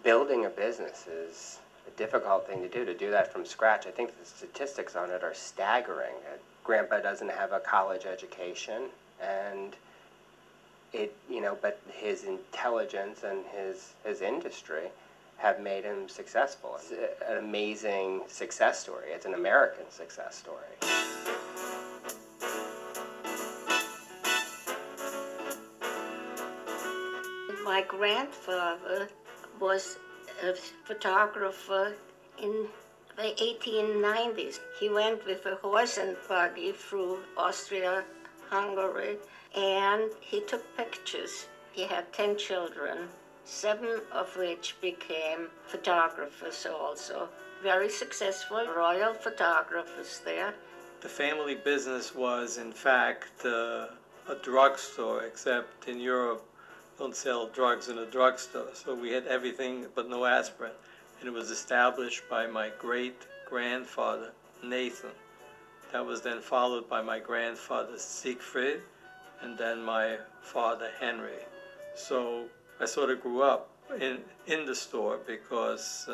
building a business is a difficult thing to do that from scratch. I think the statistics on it are staggering. Grandpa doesn't have a college education, and but his intelligence and his industry have made him successful. It's an amazing success story. It's an American success story. My grandfather was a photographer in the 1890s. He went with a horse and buggy through Austria, Hungary, and he took pictures. He had 10 children, 7 of which became photographers also. Very successful royal photographers there. The family business was, in fact, a drugstore, except in Europe, don't sell drugs in a drugstore. So we had everything but no aspirin. And it was established by my great-grandfather, Nathan. That was then followed by my grandfather, Siegfried, and then my father, Henry. So I sort of grew up in the store because,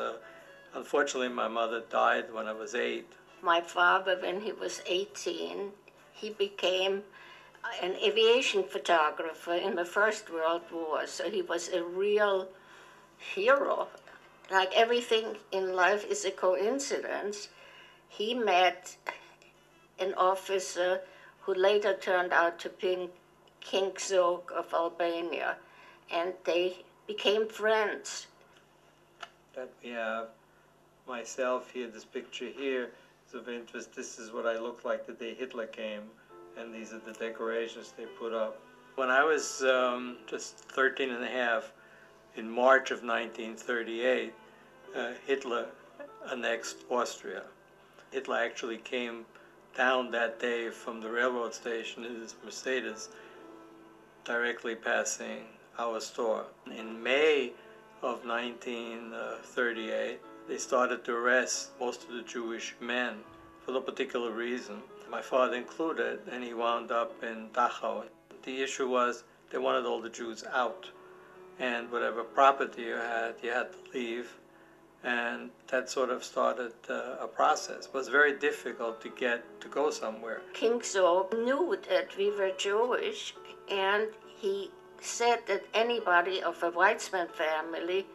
unfortunately, my mother died when I was 8. My father, when he was 18, he became an aviation photographer in the First World War, so he was a real hero. Like everything in life is a coincidence. He met an officer who later turned out to be King Zog of Albania, and they became friends. That we have myself here, this picture here is of interest. This is what I looked like the day Hitler came, and these are the decorations they put up. When I was just 13 and a half, in March of 1938, Hitler annexed Austria. Hitler actually came down that day from the railroad station in his Mercedes, directly passing our store. In May of 1938, they started to arrest most of the Jewish men for no particular reason, my father included, and he wound up in Dachau. The issue was they wanted all the Jews out, and whatever property you had to leave, and that sort of started a process. It was very difficult to go somewhere. King Zog knew that we were Jewish, and he said that anybody of a Weizmann family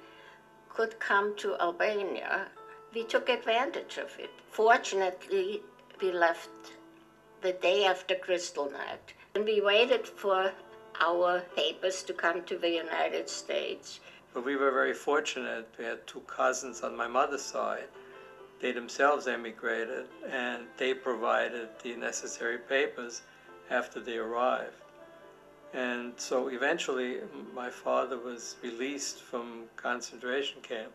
could come to Albania. We took advantage of it. Fortunately, we left the day after Kristallnacht, and we waited for our papers to come to the United States. But we were very fortunate. We had 2 cousins on my mother's side. They themselves emigrated, and they provided the necessary papers after they arrived. And so eventually, my father was released from concentration camp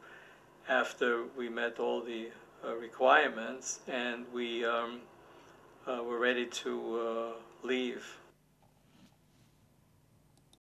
after we met all the requirements, and we were ready to leave.